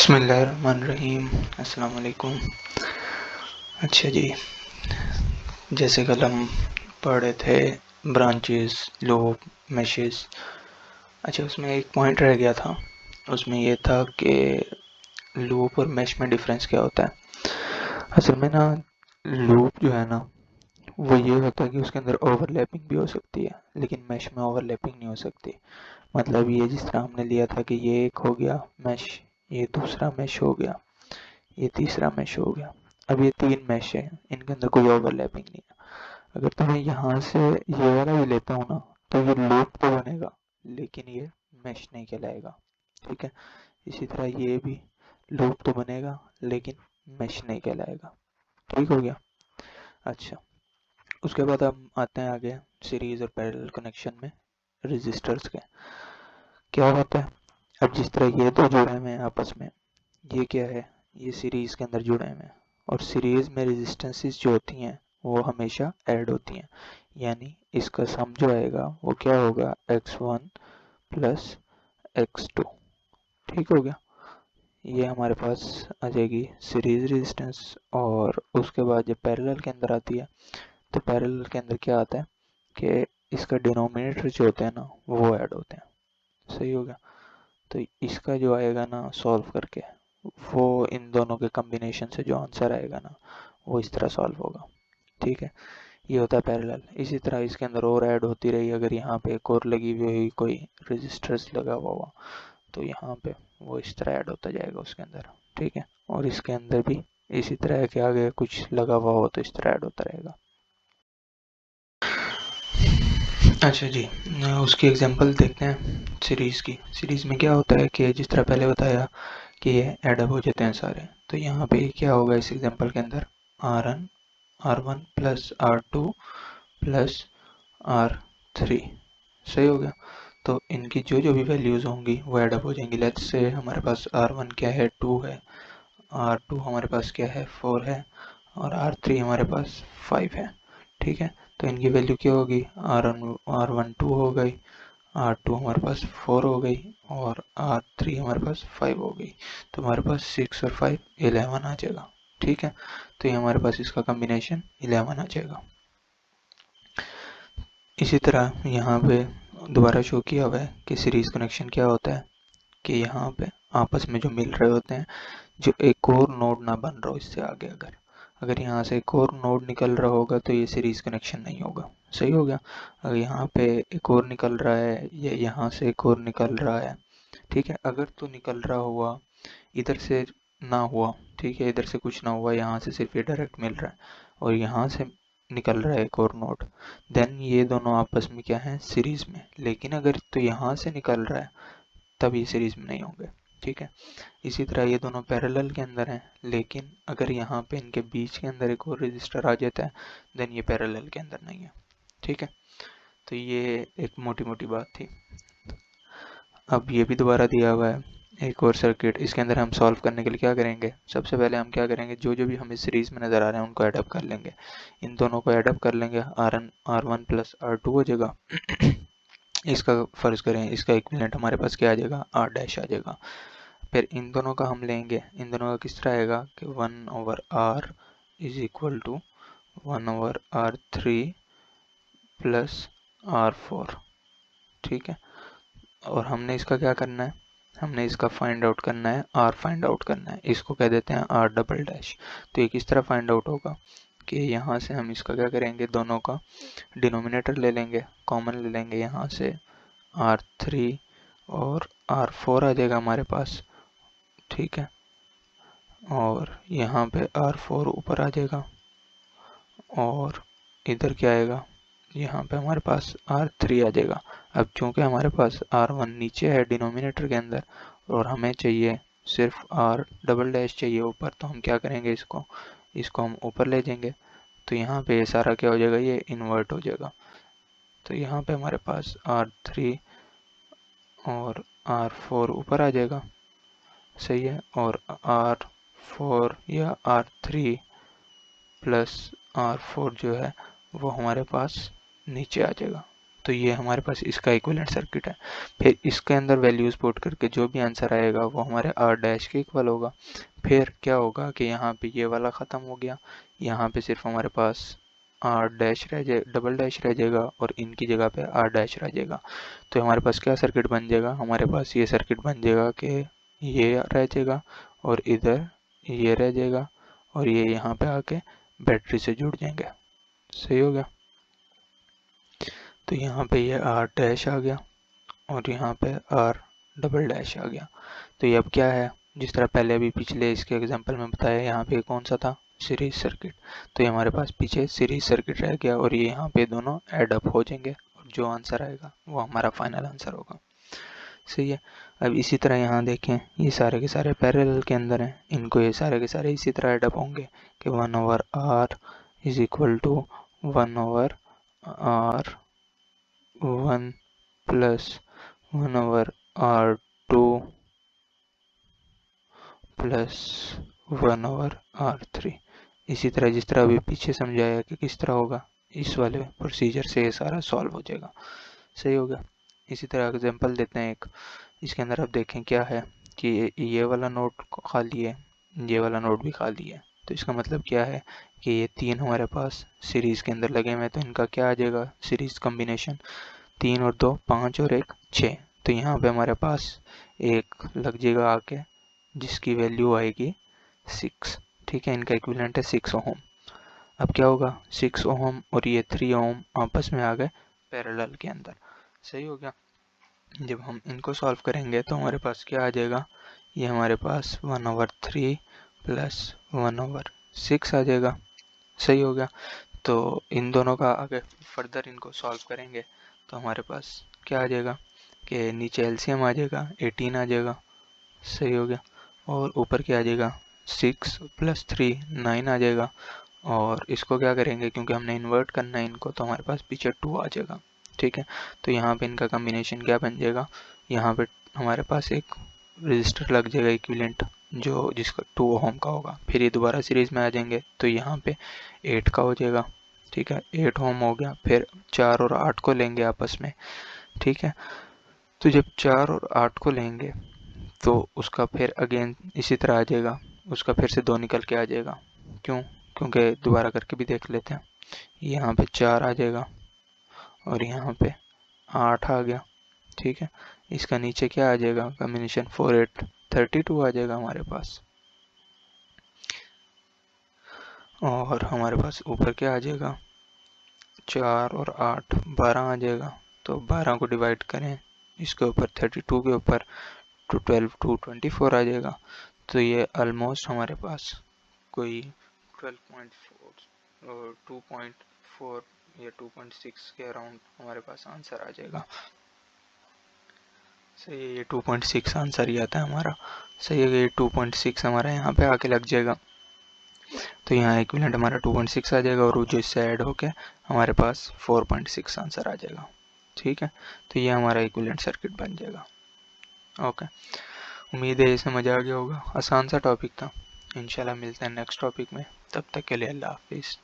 बिस्मिल्लाहिर्रहमानिर्रहीम। अस्सलाम वालेकुम। अच्छा जी, जैसे कल हम पढ़ रहे थे ब्रांचेस, लूप, मैशेस। अच्छा, उसमें एक पॉइंट रह गया था। उसमें ये था कि लूप और मैश में डिफरेंस क्या होता है। असल में ना, लूप जो है ना, वो ये होता है कि उसके अंदर ओवरलैपिंग भी हो सकती है, लेकिन मैश में ओवरलैपिंग नहीं हो सकती। मतलब ये जिस तरह हमने लिया था कि ये एक हो गया मैश, ये दूसरा मैश हो गया, ये तीसरा मैश हो गया। अब ये 3 मैश है, इनके अंदर कोई ओवरलैपिंग नहीं है। अगर तो मैं यहाँ से ये वाला भी लेता हूँ ना, तो ये लूप तो बनेगा, लेकिन ये मैश नहीं कहलाएगा। ठीक है, इसी तरह ये भी लूप तो बनेगा, लेकिन मैश नहीं कहलाएगा। ठीक हो गया। अच्छा, उसके बाद हम आते हैं आगे सीरीज और पैरेलल कनेक्शन में रेजिस्टर्स के। क्या होता है, अब जिस तरह ये तो जुड़े हुए हैं आपस में, ये क्या है, ये सीरीज के अंदर जुड़े हुए हैं, और सीरीज में रेजिस्टेंसेस जो होती हैं वो हमेशा ऐड होती हैं। यानी इसका सम जो आएगा वो क्या होगा, x1 प्लस x2। ठीक हो गया। ये हमारे पास आ जाएगी सीरीज रेजिस्टेंस। और उसके बाद जब पैरेलल के अंदर आती है, तो पैरेलल के अंदर क्या आता है कि इसका डिनोमिनेटर जो होते हैं ना, वो ऐड होते हैं। सही हो गया। तो इसका जो आएगा ना सॉल्व करके, वो इन दोनों के कॉम्बिनेशन से जो आंसर आएगा ना, वो इस तरह सॉल्व होगा। ठीक है, ये होता है पैरेलल। इसी तरह इसके अंदर और ऐड होती रही। अगर यहाँ पे एक और लगी हुई हुई कोई रजिस्टर्स लगा हुआ, तो यहाँ पे वो इस तरह ऐड होता जाएगा उसके अंदर। ठीक है, और इसके अंदर भी इसी तरह के आगे कुछ लगा हुआ हो तो इस तरह ऐड होता रहेगा। अच्छा जी, उसकी एग्जांपल देखते हैं सीरीज़ में क्या होता है कि जिस तरह पहले बताया कि ये एडअप हो जाते हैं सारे। तो यहाँ पे क्या होगा इस एग्जांपल के अंदर, R1 plus R2 plus R3। सही हो गया। तो इनकी जो जो भी वैल्यूज़ होंगी वो एडअप हो जाएंगी। लेट्स से हमारे पास R1 क्या है, 2 है, R2 हमारे पास क्या है, 4 है, और R3 हमारे पास 5 है। ठीक है, तो इनकी वैल्यू क्या होगी, R1 2 हो गई, R2 हमारे पास 4 हो गई, और R3 हमारे पास 5 हो गई। तो हमारे पास 6 और 5 11 आ जाएगा। ठीक है, तो ये हमारे पास इसका कॉम्बिनेशन 11 आ जाएगा। इसी तरह यहाँ पे दोबारा शो किया हुआ है कि सीरीज कनेक्शन क्या होता है कि यहाँ पे आपस में जो मिल रहे होते हैं, जो एक और नोड ना बन रहा हो इससे आगे। अगर अगर यहाँ से एक और नोड निकल रहा होगा तो ये सीरीज कनेक्शन नहीं होगा। सही हो गया। अगर यहाँ पे एक और निकल रहा है या यहाँ से एक और निकल रहा है, ठीक है, अगर तो निकल रहा हुआ इधर से ना हुआ, ठीक है, इधर से कुछ ना हुआ, यहाँ से सिर्फ ये डायरेक्ट मिल रहा है, और यहाँ से निकल रहा है एक और नोड, देन ये दोनों आपस में क्या है, सीरीज में। लेकिन अगर तो यहाँ से निकल रहा है तब ये सीरीज में नहीं होंगे। ठीक है, इसी तरह ये दोनों पैरेलल के अंदर हैं, लेकिन अगर यहाँ पे इनके बीच के अंदर एक और रजिस्टर आ जाता है, देन ये पैरेलल के अंदर नहीं है। ठीक है, तो ये एक मोटी मोटी बात थी। अब ये भी दोबारा दिया हुआ है एक और सर्किट। इसके अंदर हम सॉल्व करने के लिए क्या करेंगे, सबसे पहले हम क्या करेंगे, जो जो भी हमें सीरीज में नज़र आ रहे हैं उनको एडअप कर लेंगे। इन दोनों को एडअप कर लेंगे, R1 प्लस R2 हो जाएगा। इसका फर्ज करें, इसका इक्विवेलेंट हमारे पास क्या आ जाएगा, R डैश आ जाएगा। फिर इन दोनों का हम लेंगे, इन दोनों का किस तरह आएगा कि 1/R is equal to 1/R3 plus R4। ठीक है, और हमने इसका क्या करना है, हमने इसका फाइंड आउट करना है, R फाइंड आउट करना है। इसको कह देते हैं R डबल डैश। तो ये किस तरह फाइंड आउट होगा कि यहाँ से हम इसका क्या करेंगे, दोनों का डिनोमिनेटर ले लेंगे, कॉमन ले लेंगे, यहाँ से R3 और R4 आ जाएगा हमारे पास। ठीक है, और यहाँ पे R4 ऊपर आ जाएगा, और इधर क्या आएगा, यहाँ पे हमारे पास R3 आ जाएगा। अब चूंकि हमारे पास R1 नीचे है डिनोमिनेटर के अंदर, और हमें चाहिए सिर्फ R डबल डैश चाहिए ऊपर, तो हम क्या करेंगे, इसको हम ऊपर ले जाएंगे। तो यहाँ पे ये सारा क्या हो जाएगा, ये इन्वर्ट हो जाएगा। तो यहाँ पे हमारे पास R3 और R4 ऊपर आ जाएगा। सही है, और R4 या R3 प्लस R4 जो है वो हमारे पास नीचे आ जाएगा। तो ये हमारे पास इसका इक्विवेलेंट सर्किट है। फिर इसके अंदर वैल्यूज पुट करके जो भी आंसर आएगा वो हमारे आर डैश के इक्वल होगा। फिर क्या होगा कि यहाँ पे ये वाला ख़त्म हो गया, यहाँ पे सिर्फ हमारे पास आर डैश रह जाए, डबल डैश रह जाएगा और इनकी जगह पे आर डैश रह जाएगा। तो हमारे पास क्या सर्किट बन जाएगा, हमारे पास ये सर्किट बन जाएगा कि ये रह जाएगा और इधर ये रह जाएगा और ये यहाँ पे आके बैटरी से जुड़ जाएंगे। सही हो गया। तो यहाँ पे ये आर डैश आ गया और यहाँ पे आर डबल डैश आ गया। तो ये अब क्या है, जिस तरह पहले अभी पिछले इसके एग्जांपल में बताया, यहाँ पे कौन सा था, सीरीज सर्किट। तो ये हमारे पास पीछे सीरीज सर्किट रह गया और ये यहाँ पे दोनों एड अप हो जाएंगे और जो आंसर आएगा वो हमारा फाइनल आंसर होगा। सही है। अब इसी तरह यहाँ देखें, ये सारे के सारे पैरेलल के अंदर हैं, इनको ये सारे के सारे इसी तरह एड अप होंगे कि 1/r is equal to 1/r1 plus 1/r2 plus 1/r3। इसी तरह जिस तरह अभी पीछे समझाया कि किस तरह होगा, इस वाले प्रोसीजर से ये सारा सॉल्व हो जाएगा। सही हो गया। इसी तरह एग्जांपल देते हैं एक, इसके अंदर अब देखें क्या है कि ये वाला नोड खाली है, ये वाला नोड भी खाली है। तो इसका मतलब क्या है कि ये तीन हमारे पास सीरीज के अंदर लगे हुए हैं, तो इनका क्या आ जाएगा, सीरीज कॉम्बिनेशन 3 और 2 5 और 1 6। तो यहाँ पे हमारे पास एक लग जाएगा आके, जिसकी वैल्यू आएगी 6। ठीक है, इनका इक्विवेलेंट है 6 ओम। अब क्या होगा, 6 ओम और ये 3 ओम आपस में आ गए पैरेलल के अंदर। सही हो गया। जब हम इनको सॉल्व करेंगे तो हमारे पास क्या आ जाएगा, ये हमारे पास 1/3 प्लस 1/6 आ जाएगा। सही हो गया। तो इन दोनों का आगे फर्दर इनको सॉल्व करेंगे तो हमारे पास क्या आ जाएगा कि नीचे एलसीएम आ जाएगा, 18 आ जाएगा। सही हो गया। और ऊपर क्या आ जाएगा, 6 प्लस 3 9 आ जाएगा। और इसको क्या करेंगे, क्योंकि हमने इन्वर्ट करना है इनको, तो हमारे पास पीछे 2 आ जाएगा। ठीक है, तो यहाँ पे इनका कॉम्बिनेशन क्या बन जाएगा, यहाँ पे हमारे पास एक रजिस्टर लग जाएगा इक्विवेलेंट, जो जिसका 2 ओम का होगा। फिर ये दोबारा सीरीज में आ जाएंगे तो यहाँ पे 8 का हो जाएगा। ठीक है, 8 ओम हो गया। फिर 4 और 8 को लेंगे आपस में। ठीक है, तो जब 4 और 8 को लेंगे तो उसका फिर अगेन इसी तरह आ जाएगा, उसका फिर से 2 निकल के आ जाएगा। क्यों, क्योंकि दोबारा करके भी देख लेते हैं। यहाँ पे 4 आ जाएगा और यहाँ पे 8 आ गया। ठीक है, इसका नीचे क्या आ जाएगा, कॉम्बिनेशन 4 8 32 आ जाएगा हमारे पास। और हमारे पास ऊपर क्या आ जाएगा, 4 और 8 12 आ जाएगा। तो 12 को डिवाइड करें इसके ऊपर 32 के ऊपर, तो 12 टू 24 आ जाएगा। तो ये ऑलमोस्ट हमारे पास कोई 12.4 और 2.4 या 2.6 के अराउंड हमारे पास आंसर आ जाएगा। सही है, ये 2.6 आंसर ही आता है हमारा। सही है, ये 2.6 हमारा यहाँ पे आके लग जाएगा। तो यहाँ इक्विवेलेंट हमारा 2.6 आ जाएगा और जो इससे ऐड होके हमारे पास 4.6 आंसर आ जाएगा। ठीक है, तो ये हमारा इक्विवेलेंट सर्किट बन जाएगा। ओके, उम्मीद है इसमें मज़ा आ गया होगा। आसान सा टॉपिक था। इंशाल्लाह मिलते हैं नेक्स्ट टॉपिक में, तब तक के लिए अल्लाह हाफिज़।